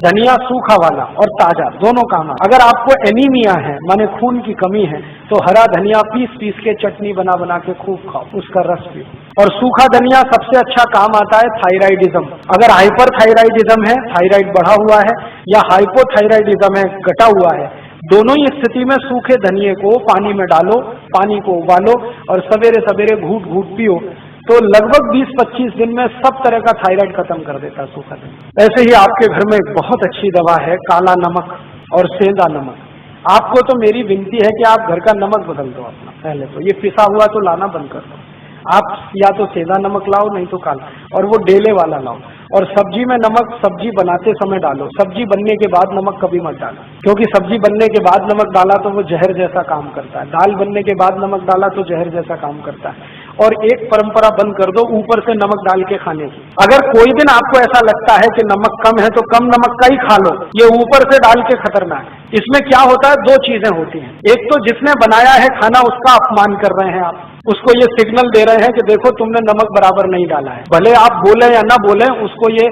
धनिया सूखा वाला और ताजा दोनों काम है। अगर आपको एनीमिया है माने खून की कमी है तो हरा धनिया पीस पीस के चटनी बना बना के खूब खाओ, उसका रस पियो। और सूखा धनिया सबसे अच्छा काम आता है थायराइडिज्म, अगर हाइपर थायराइडिज्म है, थायराइड बढ़ा हुआ है, या हाइपोथायराइडिज्म है, घटा हुआ है, दोनों ही स्थिति में सूखे धनिये को पानी में डालो, पानी को उबालो और सवेरे सवेरे घूट घूट पियो तो लगभग 20-25 दिन में सब तरह का थायराइड खत्म कर देता है सूखा धनिया। ऐसे ही आपके घर में एक बहुत अच्छी दवा है काला नमक और सेंधा नमक। आपको तो मेरी विनती है कि आप घर का नमक बदल दो अपना, पहले तो ये पिसा हुआ तो लाना बंद कर दो। आप या तो सेंधा नमक लाओ नहीं तो काला, और वो डेले वाला लाओ। और सब्जी में नमक सब्जी बनाते समय डालो, सब्जी बनने के बाद नमक कभी मत डालो, क्योंकि सब्जी बनने के बाद नमक डाला तो वो जहर जैसा काम करता है। दाल बनने के बाद नमक डाला तो जहर जैसा काम करता है। और एक परंपरा बंद कर दो ऊपर से नमक डाल के खाने की। अगर कोई दिन आपको ऐसा लगता है कि नमक कम है तो कम नमक का ही खा लो, ये ऊपर से डाल के खतरनाक है। इसमें क्या होता है, दो चीजें होती हैं। एक तो जिसने बनाया है खाना उसका अपमान कर रहे हैं आप, उसको ये सिग्नल दे रहे हैं कि देखो तुमने नमक बराबर नहीं डाला है। भले आप बोले या ना बोले, उसको ये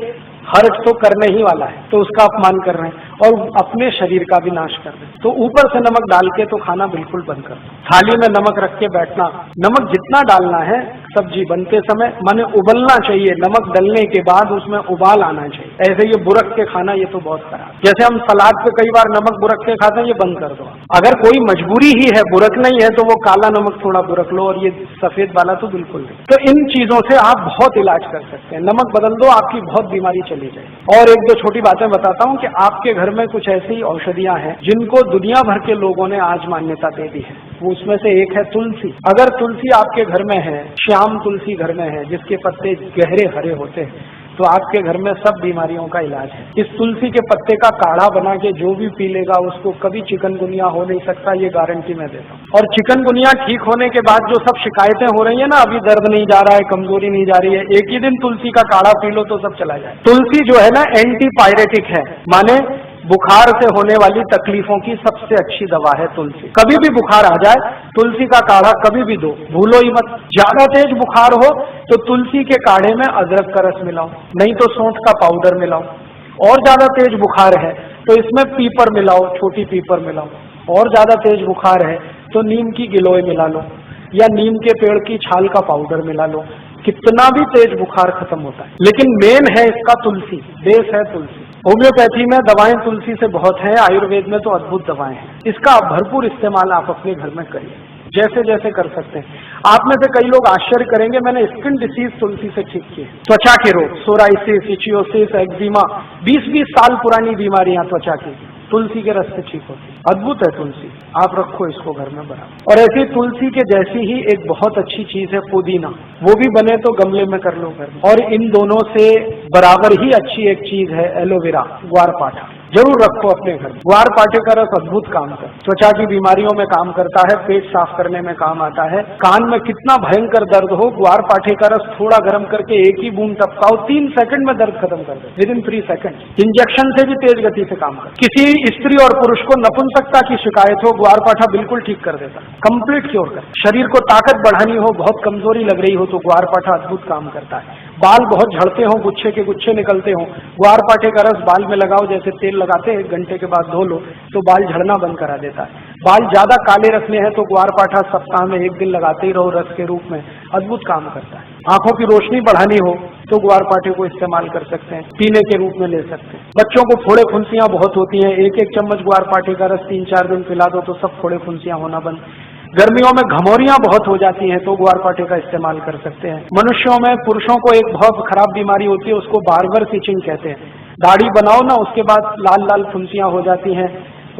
हर्ट तो करने ही वाला है, तो उसका अपमान कर रहे हैं और अपने शरीर का भी नाश कर रहे हैं। तो ऊपर से नमक डाल के तो खाना बिल्कुल बंद कर दो। थाली में नमक रख के बैठना, नमक जितना डालना है सब्जी बनते समय माने उबलना चाहिए, नमक डलने के बाद उसमें उबाल आना चाहिए। ऐसे ये बुरक के खाना ये तो बहुत खराब। जैसे हम सलाद पे कई बार नमक बुरक के खाते हैं, ये बंद कर दो। अगर कोई मजबूरी ही है, बुरक नहीं है, तो वो काला नमक थोड़ा बुरक लो और ये सफेद वाला तो बिल्कुल नहीं। तो इन चीजों से आप बहुत इलाज कर सकते हैं। नमक बदल दो, आपकी बहुत बीमारी चली जाए। और एक दो छोटी बातें बताता हूँ कि आपके घर में कुछ ऐसी औषधियां हैं जिनको दुनिया भर के लोगों ने आज मान्यता दे दी है। वो उसमें से एक है तुलसी। अगर तुलसी आपके घर में है, श्याम तुलसी घर में है जिसके पत्ते गहरे हरे होते हैं, तो आपके घर में सब बीमारियों का इलाज है। इस तुलसी के पत्ते का काढ़ा बना के जो भी पी लेगा उसको कभी चिकनगुनिया हो नहीं सकता, ये गारंटी मैं देता हूँ। और चिकनगुनिया ठीक होने के बाद जो सब शिकायतें हो रही है ना, अभी दर्द नहीं जा रहा है, कमजोरी नहीं जा रही है, एक ही दिन तुलसी का काढ़ा पी लो तो सब चला जाए। तुलसी जो है ना एंटीपायरेटिक है, माने बुखार से होने वाली तकलीफों की सबसे अच्छी दवा है तुलसी। कभी भी बुखार आ जाए तुलसी का काढ़ा कभी भी दो, भूलो ही मत। ज्यादा तेज बुखार हो तो तुलसी के काढ़े में अदरक का रस मिलाओ, नहीं तो सौंठ का पाउडर मिलाओ। और ज्यादा तेज बुखार है तो इसमें पीपर मिलाओ, छोटी पीपर मिलाओ। और ज्यादा तेज बुखार है तो नीम की गिलोय मिला लो या नीम के पेड़ की छाल का पाउडर मिला लो। कितना भी तेज बुखार खत्म होता है। लेकिन मेन है इसका तुलसी, बेस है तुलसी। होम्योपैथी में दवाएं तुलसी से बहुत हैं, आयुर्वेद में तो अद्भुत दवाएं हैं। इसका भरपूर इस्तेमाल आप अपने घर में करिए, जैसे जैसे कर सकते हैं। आप में से कई लोग आश्चर्य करेंगे, मैंने स्किन डिसीज तुलसी से ठीक किए। त्वचा के रोग, सोराइसिस, इचियोसिस, एक्जिमा, 20-20 साल पुरानी बीमारियां त्वचा की तुलसी के रस से ठीक होती। अद्भुत है तुलसी, आप रखो इसको घर में बना। और ऐसी तुलसी के जैसी ही एक बहुत अच्छी चीज है पुदीना, वो भी बने तो गमले में कर लो घर में। और इन दोनों से बराबर ही अच्छी एक चीज है एलोवेरा, ग्वारपाठा, जरूर रखो अपने घर। ग्वारपाठे का रस अद्भुत काम करता है, त्वचा की बीमारियों में काम करता है, पेट साफ करने में काम आता है। कान में कितना भयंकर दर्द हो, ग्वारपाठे का रस थोड़ा गर्म करके एक ही बूंद टपकाओ, 3 सेकंड में दर्द खत्म कर दे, विदिन 3 सेकंड। इंजेक्शन से भी तेज गति से काम कर। किसी स्त्री और पुरुष को नपुंसकता की शिकायत हो, ग्वारपाठा बिल्कुल ठीक कर देता, कंप्लीट क्योर कर। शरीर को ताकत बढ़ानी हो, बहुत कमजोरी लग रही हो तो ग्वारपाठा अद्भुत काम करता है। बाल बहुत झड़ते हो, गुच्छे के गुच्छे निकलते हो, ग्वारपाठे का रस बाल में लगाओ, जैसे तेल लगाते हैं, 1 घंटे के बाद धो लो तो बाल झड़ना बंद करा देता है। बाल ज्यादा काले रखने हैं तो ग्वारपाठा सप्ताह में 1 दिन लगाते ही रहो रस के रूप में, अद्भुत काम करता है। आंखों की रोशनी बढ़ानी हो तो ग्वारपाठे को इस्तेमाल कर सकते हैं, पीने के रूप में ले सकते हैं। बच्चों को फोड़े फुंसियां बहुत होती हैं, 1-1 चम्मच ग्वारपाठे का रस 3-4 दिन पिला दो तो सब फोड़े फुंसियां होना बंद। गर्मियों में घमौरियां बहुत हो जाती हैं तो ग्वारपाठे का इस्तेमाल कर सकते हैं। मनुष्यों में, पुरुषों को एक बहुत खराब बीमारी होती है, उसको बार्बर इचिंग कहते हैं। दाढ़ी बनाओ ना, उसके बाद लाल लाल फुंसियां हो जाती हैं,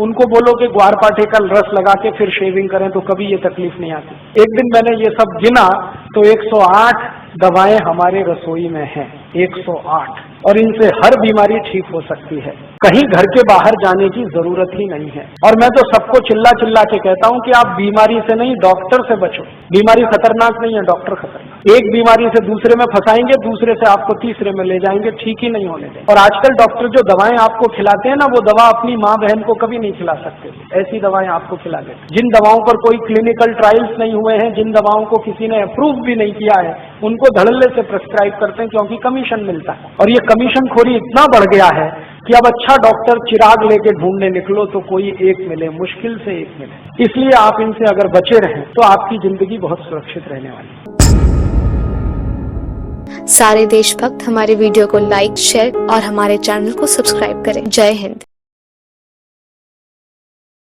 उनको बोलो कि ग्वारपाठे का रस लगा के फिर शेविंग करें तो कभी ये तकलीफ नहीं आती। एक दिन मैंने ये सब गिना तो 108 दवाएं हमारे रसोई में हैं, 108, और इनसे हर बीमारी ठीक हो सकती है। कहीं घर के बाहर जाने की जरूरत ही नहीं है। और मैं तो सबको चिल्ला चिल्ला के कहता हूं कि आप बीमारी से नहीं, डॉक्टर से बचो। बीमारी खतरनाक नहीं है, डॉक्टर खतरनाक। एक बीमारी से दूसरे में फंसाएंगे, दूसरे से आपको तीसरे में ले जाएंगे, ठीक ही नहीं होने देंगे। और आजकल डॉक्टर जो दवाएं आपको खिलाते हैं ना, वो दवा अपनी माँ बहन को कभी नहीं खिला सकते, ऐसी दवाएं आपको खिला देते। जिन दवाओं पर कोई क्लिनिकल ट्रायल्स नहीं हुए हैं, जिन दवाओं को किसी ने अप्रूव भी नहीं किया है, उनको धड़ल्ले से प्रेस्क्राइब करते हैं क्योंकि कमी कमीशन मिलता है। और ये कमीशन खोरी इतना बढ़ गया है कि अब अच्छा डॉक्टर चिराग लेके ढूंढने निकलो तो कोई एक मिले, मुश्किल से एक मिले। इसलिए आप इनसे अगर बचे रहें तो आपकी जिंदगी बहुत सुरक्षित रहने वाली है। सारे देशभक्त हमारे वीडियो को लाइक, शेयर और हमारे चैनल को सब्सक्राइब करें। जय हिंद।